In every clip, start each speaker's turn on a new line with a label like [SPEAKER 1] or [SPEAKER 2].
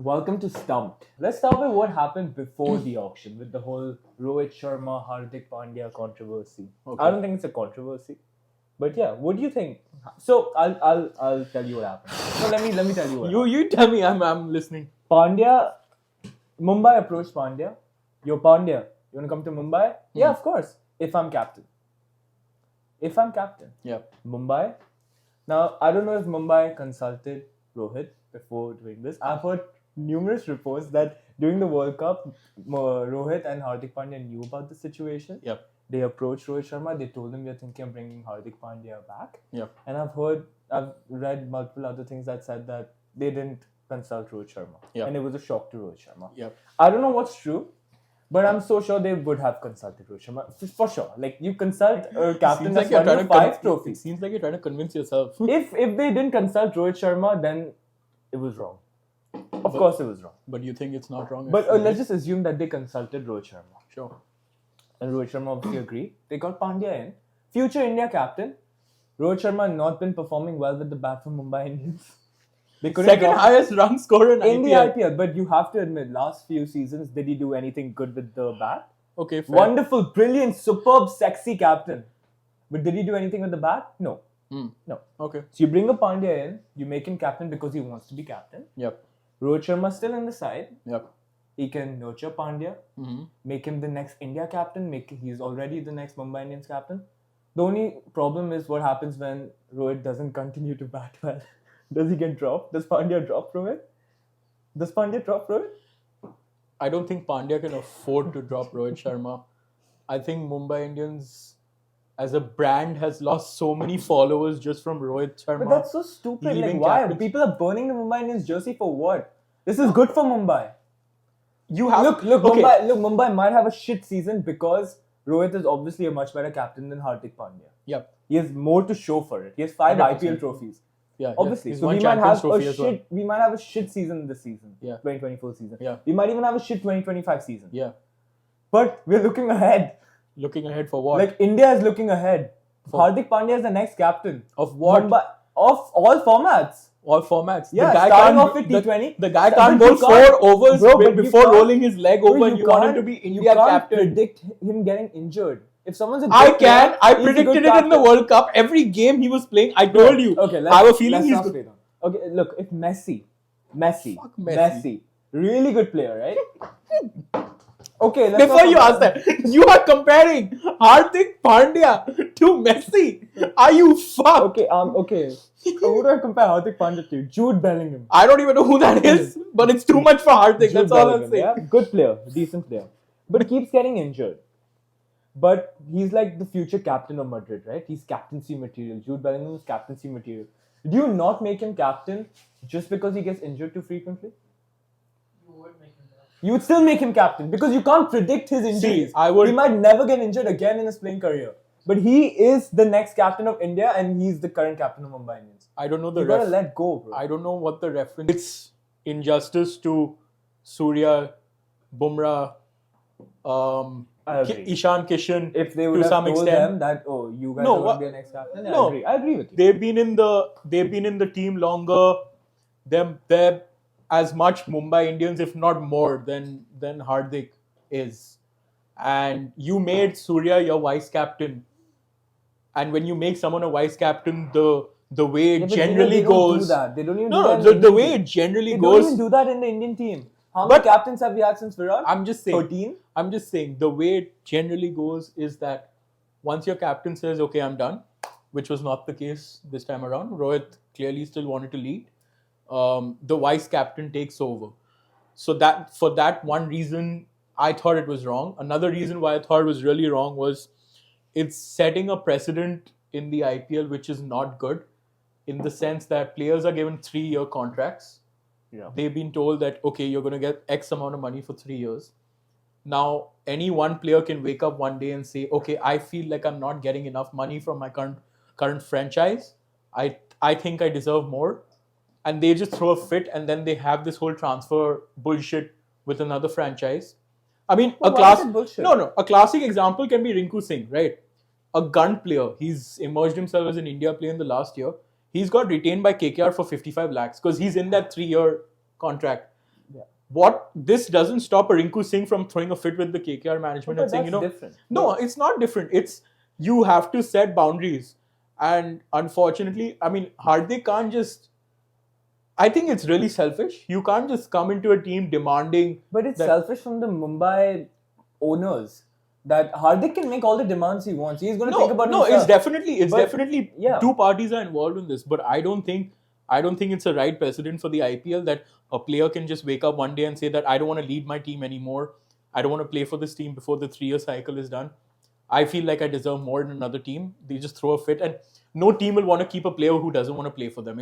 [SPEAKER 1] welcome to Stumped. Let's start with what happened before the auction with the whole Rohit Sharma, Hardik Pandya controversy.
[SPEAKER 2] Okay.
[SPEAKER 1] I don't think it's a controversy, but yeah, what do you think? So I'll tell you what happened. So let me tell you what happened.
[SPEAKER 2] You tell me. I'm listening.
[SPEAKER 1] Pandya, Mumbai approached Pandya. Yo, Pandya, you want to come to Mumbai? Yeah, of course. If I'm captain.
[SPEAKER 2] Yeah.
[SPEAKER 1] Mumbai. Now, I don't know if Mumbai consulted Rohit before doing this. I've heard numerous reports that during the World Cup, Rohit and Hardik Pandya knew about the situation.
[SPEAKER 2] Yep.
[SPEAKER 1] They approached Rohit Sharma. They told him, we're thinking of bringing Hardik Pandya back.
[SPEAKER 2] Yep.
[SPEAKER 1] And I've read multiple other things that said that they didn't consult Rohit Sharma.
[SPEAKER 2] Yep.
[SPEAKER 1] And it was a shock to Rohit Sharma.
[SPEAKER 2] Yep.
[SPEAKER 1] I don't know what's true, but I'm so sure they would have consulted Rohit Sharma. For sure. Like, you consult a captain that's won 5 trophies.
[SPEAKER 2] It seems like you're trying to convince yourself.
[SPEAKER 1] If they didn't consult Rohit Sharma, then it was wrong. Of course it was wrong.
[SPEAKER 2] But you think it's not wrong?
[SPEAKER 1] But let's just assume that they consulted Rohit Sharma.
[SPEAKER 2] Sure.
[SPEAKER 1] And Rohit Sharma obviously agreed. They got Pandya in. Future India captain. Rohit Sharma not been performing well with the bat for Mumbai Indians. They couldn't
[SPEAKER 2] Second highest run scorer in
[SPEAKER 1] the
[SPEAKER 2] IPL.
[SPEAKER 1] IPL. But you have to admit, last few seasons, did he do anything good with the bat?
[SPEAKER 2] Okay, fair.
[SPEAKER 1] Wonderful, brilliant, superb, sexy captain. But did he do anything with the bat? No. No.
[SPEAKER 2] Okay.
[SPEAKER 1] So you bring a Pandya in, you make him captain because he wants to be captain.
[SPEAKER 2] Yep.
[SPEAKER 1] Rohit Sharma still in the side.
[SPEAKER 2] Yep.
[SPEAKER 1] He can nurture Pandya, make him the next India captain. He's already the next Mumbai Indians captain. The only problem is what happens when Rohit doesn't continue to bat well. Does he get dropped? Does Pandya drop Rohit?
[SPEAKER 2] I don't think Pandya can afford to drop Rohit Sharma. I think Mumbai Indians as a brand has lost so many followers just from Rohit Sharma.
[SPEAKER 1] But that's so stupid. Like,
[SPEAKER 2] leaving
[SPEAKER 1] why?
[SPEAKER 2] captains.
[SPEAKER 1] People are burning the Mumbai Indians jersey for what? This is good for Mumbai.
[SPEAKER 2] You have
[SPEAKER 1] Look,
[SPEAKER 2] okay.
[SPEAKER 1] Mumbai might have a shit season because Rohit is obviously a much better captain than Hardik Pandya.
[SPEAKER 2] Yep.
[SPEAKER 1] He has more to show for it. He has 5
[SPEAKER 2] 100%.
[SPEAKER 1] IPL trophies.
[SPEAKER 2] Yeah,
[SPEAKER 1] Obviously.
[SPEAKER 2] He's
[SPEAKER 1] So
[SPEAKER 2] won
[SPEAKER 1] we might
[SPEAKER 2] Champions
[SPEAKER 1] have
[SPEAKER 2] Trophy
[SPEAKER 1] a
[SPEAKER 2] as
[SPEAKER 1] shit.
[SPEAKER 2] well.
[SPEAKER 1] We might have a shit season this season.
[SPEAKER 2] Yeah.
[SPEAKER 1] 2024 season.
[SPEAKER 2] Yeah.
[SPEAKER 1] We might even have a shit 2025 season.
[SPEAKER 2] Yeah.
[SPEAKER 1] But we're looking ahead.
[SPEAKER 2] Looking ahead for what?
[SPEAKER 1] Like, India is looking ahead.
[SPEAKER 2] For-
[SPEAKER 1] Hardik Pandya is the next captain.
[SPEAKER 2] Of what?
[SPEAKER 1] Mumbai, of all formats.
[SPEAKER 2] All formats.
[SPEAKER 1] Yeah,
[SPEAKER 2] the guy
[SPEAKER 1] starting
[SPEAKER 2] can't,
[SPEAKER 1] off with T20.
[SPEAKER 2] The guy
[SPEAKER 1] But
[SPEAKER 2] can't
[SPEAKER 1] you
[SPEAKER 2] bowl
[SPEAKER 1] can't-
[SPEAKER 2] 4 overs
[SPEAKER 1] Bro, but you
[SPEAKER 2] before
[SPEAKER 1] can't-
[SPEAKER 2] rolling his leg over and you want him to be India
[SPEAKER 1] you can't
[SPEAKER 2] captain.
[SPEAKER 1] predict him getting injured. If someone's a good
[SPEAKER 2] I
[SPEAKER 1] player,
[SPEAKER 2] can. I
[SPEAKER 1] he's a good
[SPEAKER 2] predicted it in the
[SPEAKER 1] captain.
[SPEAKER 2] World Cup. Every game he was playing, I told you.
[SPEAKER 1] Okay,
[SPEAKER 2] I have a feeling
[SPEAKER 1] let's
[SPEAKER 2] he's
[SPEAKER 1] not
[SPEAKER 2] good.
[SPEAKER 1] play now. Okay, look, if Messi,
[SPEAKER 2] Fuck Messi.
[SPEAKER 1] really good player, right? Okay, let's
[SPEAKER 2] Before
[SPEAKER 1] not
[SPEAKER 2] you
[SPEAKER 1] talk
[SPEAKER 2] ask that, you are comparing Hardik Pandya to Messi. Are you fucked?
[SPEAKER 1] Okay. Who do I compare Hardik Pandya to? Jude Bellingham.
[SPEAKER 2] I don't even know who that is, but it's too much for Hardik. That's all I'm saying.
[SPEAKER 1] Yeah? Good player, decent player. But keeps getting injured. But he's like the future captain of Madrid, right? He's captaincy material. Jude Bellingham is captaincy material. Do you not make him captain just because he gets injured too frequently? You would still make him captain because you can't predict his injuries. He might never get injured again in his playing career. But he is the next captain of India and he's the current captain of Mumbai Indians.
[SPEAKER 2] I don't know the
[SPEAKER 1] You gotta let go, bro.
[SPEAKER 2] I don't know what the reference. It's injustice to Surya, Bumrah,
[SPEAKER 1] I agree.
[SPEAKER 2] Ishan Kishan.
[SPEAKER 1] If they
[SPEAKER 2] to
[SPEAKER 1] would have
[SPEAKER 2] some
[SPEAKER 1] told
[SPEAKER 2] extent.
[SPEAKER 1] them that, oh, you guys are going to be our next captain, yeah,
[SPEAKER 2] no.
[SPEAKER 1] I agree with you.
[SPEAKER 2] They've been in the team longer. They're as much Mumbai Indians, if not more, than Hardik is. And you made Surya your vice captain. And when you make someone a vice captain, the way it generally goes.
[SPEAKER 1] They don't do that. They don't even
[SPEAKER 2] No,
[SPEAKER 1] do that.
[SPEAKER 2] the way it generally
[SPEAKER 1] they
[SPEAKER 2] goes.
[SPEAKER 1] They don't even do that in the Indian team. How many captains have we had since Virat?
[SPEAKER 2] I'm just saying.
[SPEAKER 1] 13?
[SPEAKER 2] I'm just saying the way it generally goes is that once your captain says, okay, I'm done, which was not the case this time around. Rohit clearly still wanted to lead. The vice captain takes over. So that for that one reason, I thought it was wrong. Another reason why I thought it was really wrong was it's setting a precedent in the IPL which is not good in the sense that players are given 3-year contracts.
[SPEAKER 1] Yeah.
[SPEAKER 2] They've been told that, okay, you're going to get X amount of money for 3 years. Now, any one player can wake up one day and say, okay, I feel like I'm not getting enough money from my current franchise. I think I deserve more. And they just throw a fit and then they have this whole transfer bullshit with another franchise. I mean, a classic example can be Rinku Singh, right? A gun player. He's emerged himself as an India player in the last year. He's got retained by KKR for 55 lakhs because he's in that 3-year contract.
[SPEAKER 1] Yeah.
[SPEAKER 2] What this doesn't stop a Rinku Singh from throwing a fit with the KKR management
[SPEAKER 1] But
[SPEAKER 2] and saying,
[SPEAKER 1] that's different.
[SPEAKER 2] no, it's not different. It's you have to set boundaries, and unfortunately, I mean, Hardik can't just. I think it's really selfish. You can't just come into a team demanding.
[SPEAKER 1] But it's
[SPEAKER 2] that-
[SPEAKER 1] selfish from the Mumbai owners that Hardik can make all the demands he wants. He's going to think about himself.
[SPEAKER 2] It's definitely
[SPEAKER 1] But, yeah.
[SPEAKER 2] two parties are involved in this, but I don't think it's a right precedent for the IPL that a player can just wake up one day and say that I don't want to lead my team anymore. I don't want to play for this team before the 3-year cycle is done. I feel like I deserve more than another team. They just throw a fit, and no team will want to keep a player who doesn't want to play for them.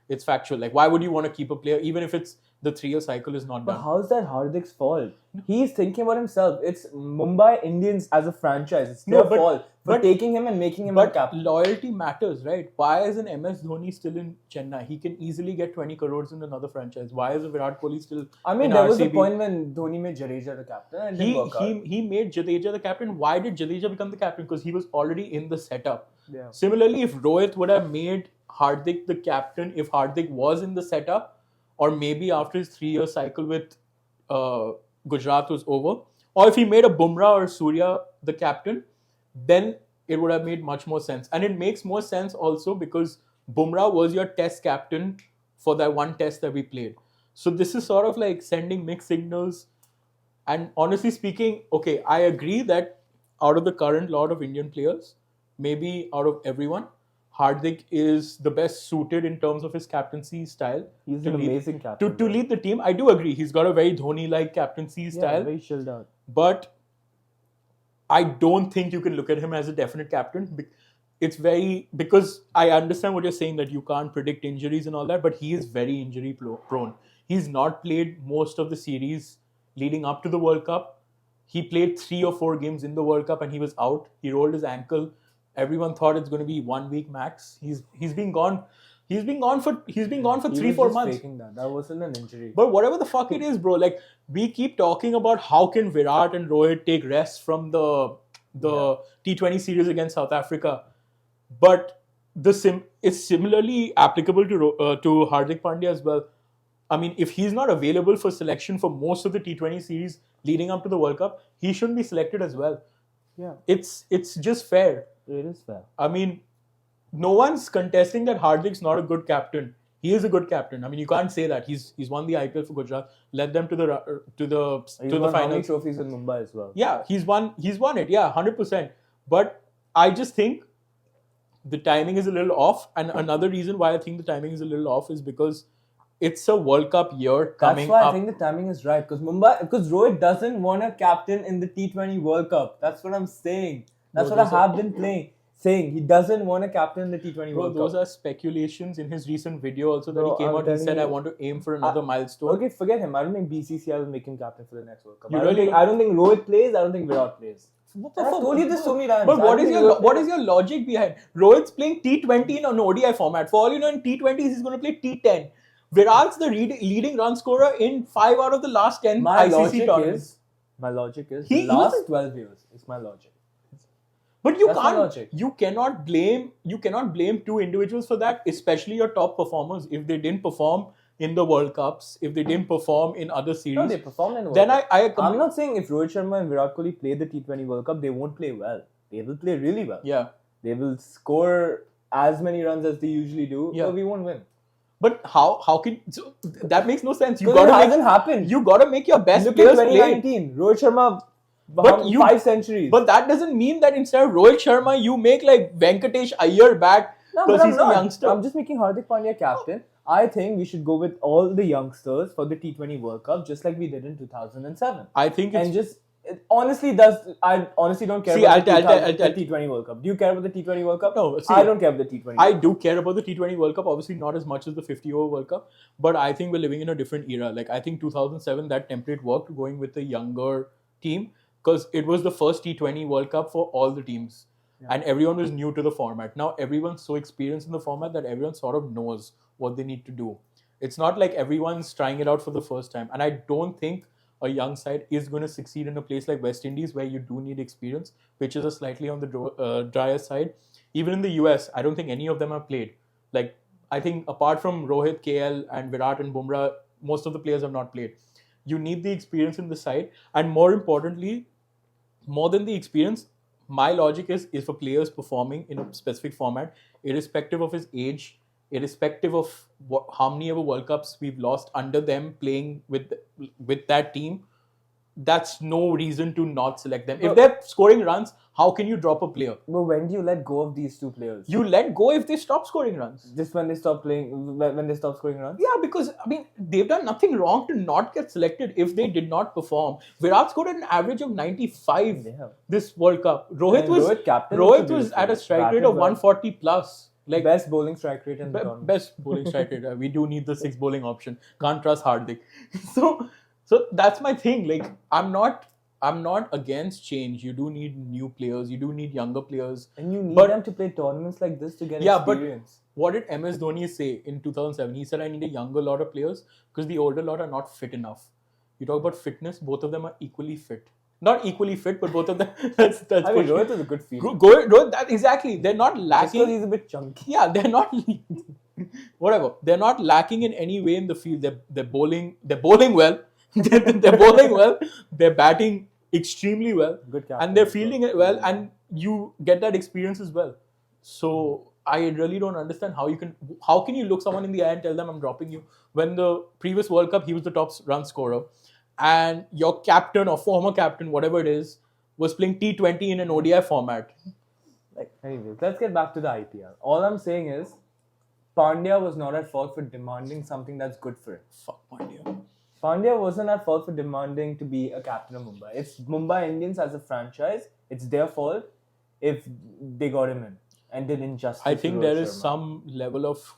[SPEAKER 2] It's factual. Like, why would you want to keep a player even if it's the 3-year cycle is not
[SPEAKER 1] But
[SPEAKER 2] done?
[SPEAKER 1] how's that Hardik's fault? He's thinking about himself. It's Mumbai Indians as a franchise. It's
[SPEAKER 2] No,
[SPEAKER 1] their fault for
[SPEAKER 2] but-
[SPEAKER 1] taking him and making him a
[SPEAKER 2] But
[SPEAKER 1] captain.
[SPEAKER 2] loyalty matters, right? Why is an MS Dhoni still in Chennai? He can easily get 20 crores in another franchise. Why is a Virat Kohli still
[SPEAKER 1] I mean,
[SPEAKER 2] in
[SPEAKER 1] there was a
[SPEAKER 2] RCB?
[SPEAKER 1] point when Dhoni made Jadeja the captain and it didn't work out.
[SPEAKER 2] He made Jadeja the captain. Why did Jadeja become the captain? Because he was already in the setup.
[SPEAKER 1] Yeah.
[SPEAKER 2] Similarly, if Rohit would have made Hardik the captain, if Hardik was in the setup, or maybe after his 3-year cycle with Gujarat was over, or if he made a Bumrah or Surya the captain, then it would have made much more sense. And it makes more sense also because Bumrah was your test captain for that one test that we played. So this is sort of like sending mixed signals. And honestly speaking, okay, I agree that out of the current lot of Indian players, maybe out of everyone, Hardik is the best suited in terms of his captaincy style.
[SPEAKER 1] He's
[SPEAKER 2] to
[SPEAKER 1] an
[SPEAKER 2] lead-
[SPEAKER 1] amazing captain.
[SPEAKER 2] To lead the team. I do agree. He's got a very Dhoni-like captaincy
[SPEAKER 1] Yeah,
[SPEAKER 2] style.
[SPEAKER 1] very chilled out.
[SPEAKER 2] But I don't think you can look at him as a definite captain. It's very, because I understand what you're saying that you can't predict injuries and all that, but he is very injury prone. He's not played most of the series leading up to the World Cup. He played 3 or 4 games in the World Cup and he was out. He rolled his ankle. Everyone thought it's going to be 1 week max. He's been gone. He's been gone for 3-4 months.
[SPEAKER 1] Faking that. That wasn't an injury.
[SPEAKER 2] But whatever the fuck it is, bro, like we keep talking about how can Virat and Rohit take rest from the T20 series against South Africa, but it's similarly applicable to Hardik Pandya as well. I mean, if he's not available for selection for most of the T20 series leading up to the World Cup, he shouldn't be selected as well.
[SPEAKER 1] Yeah,
[SPEAKER 2] It's just fair.
[SPEAKER 1] it is fair.
[SPEAKER 2] I mean, no one's contesting that Hardik's not a good captain. He is a good captain. I mean, you can't say that. He's won the IPL for Gujarat, led them to the
[SPEAKER 1] He's won how many
[SPEAKER 2] finals.
[SPEAKER 1] trophies in Mumbai as well.
[SPEAKER 2] Yeah, he's won it. Yeah, 100%. But I just think the timing is a little off. And another reason why I think the timing is a little off is because it's a World Cup year coming
[SPEAKER 1] That's why
[SPEAKER 2] up.
[SPEAKER 1] I think the timing is right. Because Rohit doesn't want a captain in the T20 World Cup. That's what I'm saying. That's
[SPEAKER 2] Bro,
[SPEAKER 1] what I
[SPEAKER 2] those are-
[SPEAKER 1] have been saying. He doesn't want a captain in the T20
[SPEAKER 2] Bro,
[SPEAKER 1] World
[SPEAKER 2] those
[SPEAKER 1] Cup.
[SPEAKER 2] are speculations. In his recent video also that
[SPEAKER 1] Bro,
[SPEAKER 2] he came
[SPEAKER 1] I'm
[SPEAKER 2] out, he
[SPEAKER 1] telling
[SPEAKER 2] said, I
[SPEAKER 1] you-
[SPEAKER 2] want to aim for another milestone.
[SPEAKER 1] Okay, forget him. I don't think BCCI will make him captain for the next World Cup.
[SPEAKER 2] You
[SPEAKER 1] I don't
[SPEAKER 2] really
[SPEAKER 1] think- I don't think Rohit plays. I don't think Virat plays.
[SPEAKER 2] What
[SPEAKER 1] I've told you this so many times.
[SPEAKER 2] But
[SPEAKER 1] I
[SPEAKER 2] what
[SPEAKER 1] don't
[SPEAKER 2] is
[SPEAKER 1] think
[SPEAKER 2] your
[SPEAKER 1] Rohit
[SPEAKER 2] what
[SPEAKER 1] plays.
[SPEAKER 2] is your logic behind Rohit's playing T20 in an ODI format? For all you know, in T20s he's going to play T10. Virat's the leading run scorer in 5 out of the last 10
[SPEAKER 1] My
[SPEAKER 2] ICC tournaments.
[SPEAKER 1] logic is
[SPEAKER 2] He
[SPEAKER 1] the last
[SPEAKER 2] was-
[SPEAKER 1] 12 years. It's my logic.
[SPEAKER 2] But you
[SPEAKER 1] That's my
[SPEAKER 2] can't.
[SPEAKER 1] logic.
[SPEAKER 2] You cannot blame 2 individuals for that, especially your top performers. If they didn't perform in the World Cups, if they didn't perform in other series,
[SPEAKER 1] No, they performed in the World
[SPEAKER 2] then
[SPEAKER 1] Cup.
[SPEAKER 2] I
[SPEAKER 1] I'm not saying if Rohit Sharma and Virat Kohli play the T20 World Cup, they won't play well. They will play really well.
[SPEAKER 2] yeah.
[SPEAKER 1] They will score as many runs as they usually do,
[SPEAKER 2] Yeah.
[SPEAKER 1] but we won't win.
[SPEAKER 2] But how can that makes no sense? You
[SPEAKER 1] Because it
[SPEAKER 2] gotta
[SPEAKER 1] hasn't happened.
[SPEAKER 2] you gotta make your best
[SPEAKER 1] Look at
[SPEAKER 2] players play.
[SPEAKER 1] 2019. Rohit Sharma,
[SPEAKER 2] But you-
[SPEAKER 1] 5 centuries.
[SPEAKER 2] But that doesn't mean that instead of Rohit Sharma, you make like Venkatesh Iyer back
[SPEAKER 1] no,
[SPEAKER 2] because
[SPEAKER 1] but I'm
[SPEAKER 2] he's
[SPEAKER 1] not.
[SPEAKER 2] a youngster.
[SPEAKER 1] I'm just making Hardik Pandya captain. I think we should go with all the youngsters for the T20 World Cup, just like we did in 2007.
[SPEAKER 2] I think it's
[SPEAKER 1] And just it honestly I honestly don't care
[SPEAKER 2] See,
[SPEAKER 1] about the
[SPEAKER 2] I'll tell-
[SPEAKER 1] T20 World Cup. Do you care about the T20 World Cup?
[SPEAKER 2] No, see,
[SPEAKER 1] I don't care about the T20.
[SPEAKER 2] I do care about the T20 World Cup, obviously not as much as the 50-over World Cup, but I think we're living in a different era. Like, I think 2007, that template worked going with the younger team because it was the first T20 World Cup for all the teams.
[SPEAKER 1] Yeah.
[SPEAKER 2] And everyone was new to the format. Now, everyone's so experienced in the format that everyone sort of knows what they need to do. It's not like everyone's trying it out for the first time. And I don't think a young side is going to succeed in a place like West Indies where you do need experience. Pitches are slightly on the drier side. Even in the US, I don't think any of them have played. Like, I think apart from Rohit, KL, and Virat and Bumrah, most of the players have not played. You need the experience in the side, and more importantly, more than the experience, my logic is if a player is performing in a specific format, irrespective of his age, irrespective of how many ever World Cups we've lost under them playing with that team, that's no reason to not select them. If they're scoring runs, how can you drop a player?
[SPEAKER 1] But when do you let go of these two players?
[SPEAKER 2] You let go if they stop scoring runs.
[SPEAKER 1] Just when they stop playing, when they stop scoring runs?
[SPEAKER 2] Yeah, because I mean, they've done nothing wrong to not get selected if they did not perform. Virat scored an average of 95 this World Cup. Rohit was at a strike rate of 140 plus. Like
[SPEAKER 1] best bowling strike rate in the tournament.
[SPEAKER 2] Best bowling strike rate. We do need the 6 bowling option. Can't trust Hardik. So that's my thing. Like I'm not against change. You do need new players. You do need younger players.
[SPEAKER 1] And you need them to play tournaments like this to get experience.
[SPEAKER 2] But what did MS Dhoni say in 2007? He said, I need a younger lot of players because the older lot are not fit enough. You talk about fitness, both of them are equally fit. Not equally fit, but both of them. That's
[SPEAKER 1] I mean, Rohit is a good fielder.
[SPEAKER 2] Rohit, exactly. They're not lacking.
[SPEAKER 1] Just because he's a bit chunky.
[SPEAKER 2] Yeah, they're not. Whatever. They're not lacking in any way in the field. They're bowling well. They're bowling well. They're batting extremely well.
[SPEAKER 1] Good
[SPEAKER 2] and they're fielding it well. And you get that experience as well. So I really don't understand how can you look someone in the eye and tell them I'm dropping you when the previous World Cup he was the top run scorer. And your captain or former captain, whatever it is, was playing T20 in an ODI format.
[SPEAKER 1] Anyways, let's get back to the IPL. All I'm saying is, Pandya was not at fault for demanding something that's good for him.
[SPEAKER 2] Fuck Pandya.
[SPEAKER 1] Pandya wasn't at fault for demanding to be a captain of Mumbai. It's Mumbai Indians as a franchise. It's their fault if they got him in and did injustice.
[SPEAKER 2] I think there is some level of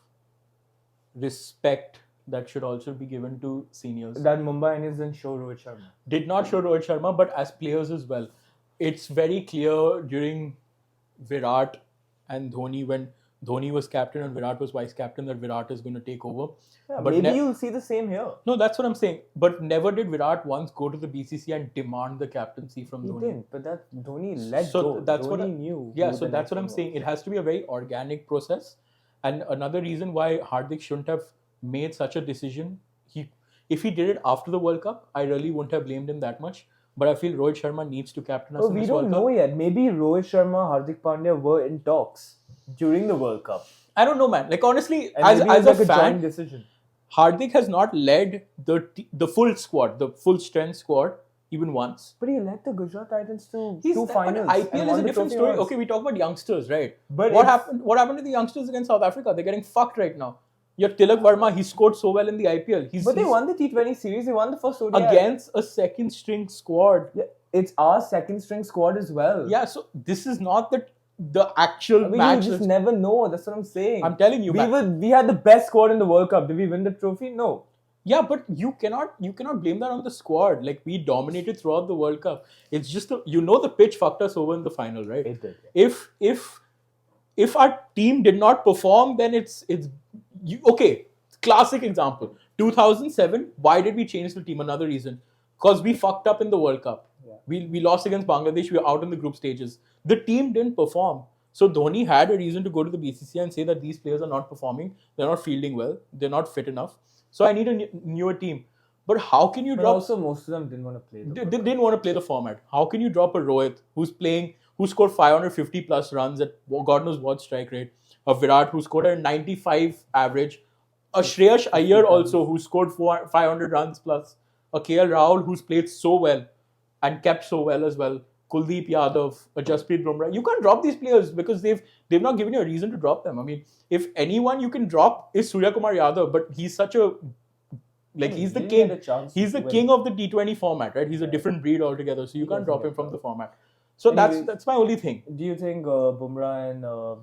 [SPEAKER 2] respect that should also be given to seniors.
[SPEAKER 1] That Mumbai Indians didn't show Rohit Sharma.
[SPEAKER 2] Did not show Rohit Sharma, but as players as well. It's very clear during Virat and Dhoni, when Dhoni was captain and Virat was vice captain, that Virat is going to take over.
[SPEAKER 1] Yeah, but maybe you'll see the same here.
[SPEAKER 2] No, that's what I'm saying. But never did Virat once go to the BCCI and demand the captaincy from Dhoni.
[SPEAKER 1] He didn't, but that Dhoni let
[SPEAKER 2] go.
[SPEAKER 1] So that's
[SPEAKER 2] Dhoni
[SPEAKER 1] what he knew.
[SPEAKER 2] Yeah, so that's what I'm saying. It has to be a very organic process. And another reason why Hardik shouldn't have made such a decision, if he did it after the World Cup, I really wouldn't have blamed him that much. But I feel Rohit Sharma needs to captain us in this World Cup.
[SPEAKER 1] We don't know yet. Maybe Rohit Sharma, Hardik Pandya were in talks during the World Cup.
[SPEAKER 2] I don't know, man. Like honestly, as a fan,
[SPEAKER 1] decision.
[SPEAKER 2] Hardik has not led the full squad, the full strength squad, even once.
[SPEAKER 1] But he led the Gujarat Titans to two finals.
[SPEAKER 2] But IPL is a different story. Okay, we talk about youngsters, right? But what happened to the youngsters against South Africa? They're getting fucked right now. Your Tilak Verma, he scored so well in the IPL.
[SPEAKER 1] But they won the T20 series. They won the first ODI.
[SPEAKER 2] Against a second string squad.
[SPEAKER 1] Yeah, it's our second string squad as well.
[SPEAKER 2] Yeah, so this is not the actual match.
[SPEAKER 1] You just never know. That's what I'm saying.
[SPEAKER 2] I'm telling you,
[SPEAKER 1] we had the best squad in the World Cup. Did we win the trophy? No.
[SPEAKER 2] Yeah, but you cannot blame that on the squad. Like, we dominated throughout the World Cup. It's just the pitch fucked us over in the final, right?
[SPEAKER 1] It did.
[SPEAKER 2] If our team did not perform, then it's okay. Classic example. 2007. Why did we change the team? Another reason, because we fucked up in the World Cup. Yeah. We lost against Bangladesh. We were out in the group stages. The team didn't perform. So Dhoni had a reason to go to the BCCI and say that these players are not performing. They're not fielding well. They're not fit enough. So I need a newer team. But how can you drop?
[SPEAKER 1] Also, most of them didn't want to play.
[SPEAKER 2] They didn't want to play the format. How can you drop a Rohit who scored 550 plus runs at God knows what strike rate? A Virat who scored a 95 average. A Shreyas Iyer also who scored 500 runs plus. A KL Rahul who's played so well and kept so well as well. Kuldeep Yadav, Jasprit Bumrah. You can't drop these players because they've not given you a reason to drop them. I mean, if anyone you can drop is Surya Kumar Yadav, but he's such a he's the king. He's the king of the T20 format, right? He's a different breed altogether, so you can't drop him from the format. So that's my only thing.
[SPEAKER 1] Do you think Bumrah and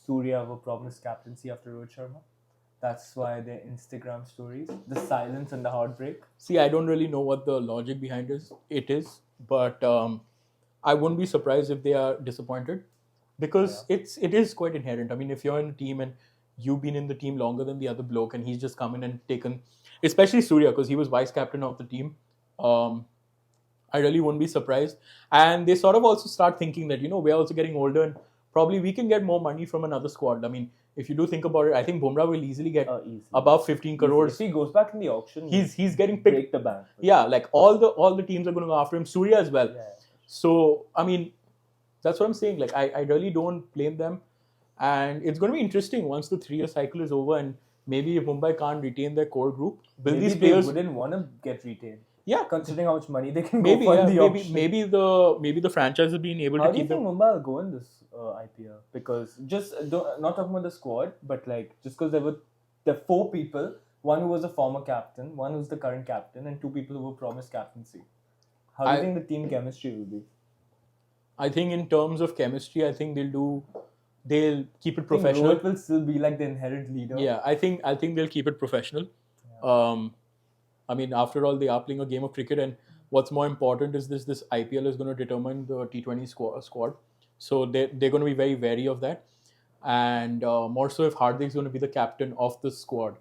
[SPEAKER 1] Surya were promised captaincy after Rohit Sharma? That's why their Instagram stories, the silence and the heartbreak.
[SPEAKER 2] See, I don't really know what the logic behind it is, but I wouldn't be surprised if they are disappointed because it is quite inherent. I mean, if you're in a team and you've been in the team longer than the other bloke and he's just come in and taken, especially Surya because he was vice captain of the team, I really wouldn't be surprised. And they sort of also start thinking that, we're also getting older and probably we can get more money from another squad. I mean, if you do think about it, I think Bumrah will easily get
[SPEAKER 1] Easy.
[SPEAKER 2] above 15 crores.
[SPEAKER 1] If he goes back in the auction,
[SPEAKER 2] He's getting picked.
[SPEAKER 1] break the bank.
[SPEAKER 2] Yeah, like all the teams are going to go after him. Surya as well.
[SPEAKER 1] Yeah.
[SPEAKER 2] So I mean, that's what I'm saying. Like I really don't blame them, and it's going to be interesting once the 3-year cycle is over, and maybe if Mumbai can't retain their core group, will
[SPEAKER 1] Maybe
[SPEAKER 2] these players
[SPEAKER 1] wouldn't want to get retained.
[SPEAKER 2] Yeah,
[SPEAKER 1] Considering how much money they can
[SPEAKER 2] maybe
[SPEAKER 1] go for
[SPEAKER 2] yeah,
[SPEAKER 1] in the auction.
[SPEAKER 2] maybe the franchise has been able
[SPEAKER 1] How
[SPEAKER 2] to
[SPEAKER 1] do you
[SPEAKER 2] keep
[SPEAKER 1] think
[SPEAKER 2] them.
[SPEAKER 1] Mumbai will go in this IPL? Because just not talking about the squad, but like just because there were 4 people, one who was a former captain, one who's the current captain, and 2 people who were promised captaincy. How do you think the team chemistry will be?
[SPEAKER 2] I think in terms of chemistry, I think they'll keep it professional.
[SPEAKER 1] Rohit will still be like the inherent leader.
[SPEAKER 2] Yeah, I think they'll keep it professional. Yeah. I mean, after all, they are playing a game of cricket, and what's more important is this IPL is going to determine the T20 squad. So they're going to be very wary of that. And more so if Hardik's going to be the captain of the squad.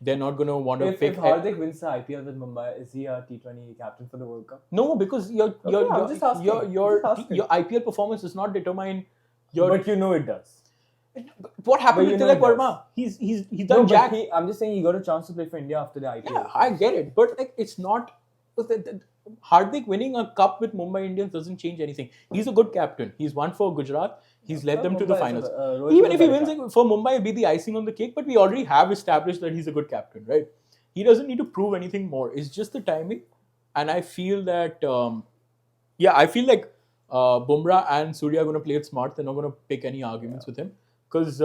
[SPEAKER 2] They're not going to want to pick...
[SPEAKER 1] If Hardik wins the IPL with Mumbai, is he a T20 captain for the World Cup?
[SPEAKER 2] No, because your IPL performance does not determine your...
[SPEAKER 1] But you know it does.
[SPEAKER 2] What happened to Tilak Verma? He's done jack.
[SPEAKER 1] I'm just saying he got a chance to play for India after the IPL.
[SPEAKER 2] Yeah, I get it, but like it's not. Hardik winning a cup with Mumbai Indians doesn't change anything. He's a good captain. He's won for Gujarat. He's led them to the finals. Even if he wins for Mumbai, it'll be the icing on the cake. But we already have established that he's a good captain, right? He doesn't need to prove anything more. It's just the timing, and I feel that. I feel like Bumrah and Surya are going to play it smart. They're not going to pick any arguments with him. Because,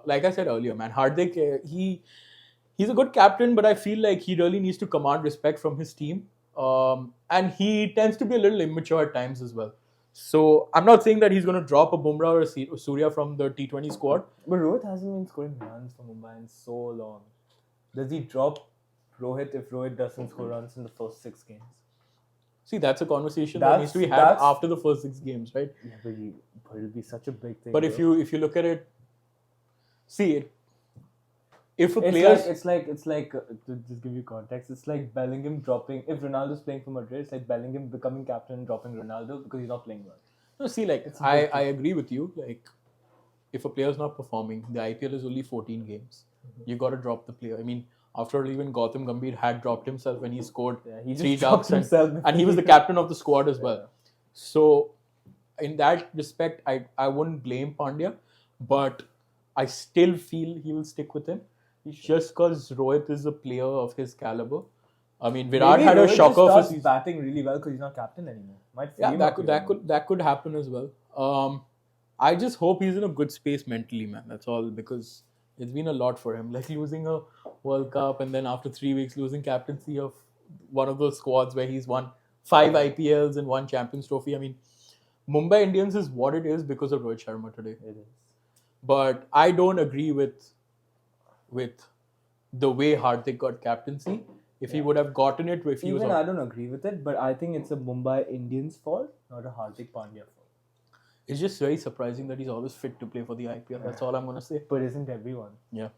[SPEAKER 2] like I said earlier, man, Hardik, he's a good captain, but I feel like he really needs to command respect from his team. And he tends to be a little immature at times as well. So, I'm not saying that he's going to drop a Bumrah or a Surya from the T20 squad.
[SPEAKER 1] But Rohit hasn't been scoring runs for Mumbai in so long. Does he drop Rohit if Rohit doesn't score runs in the first 6 games?
[SPEAKER 2] See, that's a conversation that needs to be had after the first 6 games, right?
[SPEAKER 1] Yeah, but it'll be such a big thing.
[SPEAKER 2] But if you look at it, see, if a
[SPEAKER 1] player,
[SPEAKER 2] player,
[SPEAKER 1] it's like to just give you context, it's like Bellingham dropping. If Ronaldo's playing for Madrid, it's like Bellingham becoming captain and dropping Ronaldo because he's not playing well.
[SPEAKER 2] No, see, like I agree with you. Like, if a player's not performing, the IPL is only 14 games. You got to drop the player. I mean, after all, even Gautam Gambhir had dropped himself when he scored 3 ducks, and he was the captain of the squad as well. So, in that respect, I wouldn't blame Pandya, but I still feel he will stick with him just because Rohit is a player of his caliber. I mean, Virat had a shocker for
[SPEAKER 1] season. Batting really well because he's not captain anymore.
[SPEAKER 2] That could happen as well. I just hope he's in a good space mentally, man. That's all, because it's been a lot for him. Like losing a World Cup and then after 3 weeks losing captaincy of one of those squads where he's won 5 IPLs and 1 Champions Trophy. I mean, Mumbai Indians is what it is because of Rohit Sharma today.
[SPEAKER 1] It is.
[SPEAKER 2] But I don't agree with the way Hardik got captaincy. If he would have gotten it, if he was
[SPEAKER 1] I don't agree with it, but I think it's a Mumbai Indians fault, not a Hardik Pandya fault.
[SPEAKER 2] It's just very surprising that he's always fit to play for the IPL. That's all I'm going to say.
[SPEAKER 1] But isn't everyone?
[SPEAKER 2] Yeah.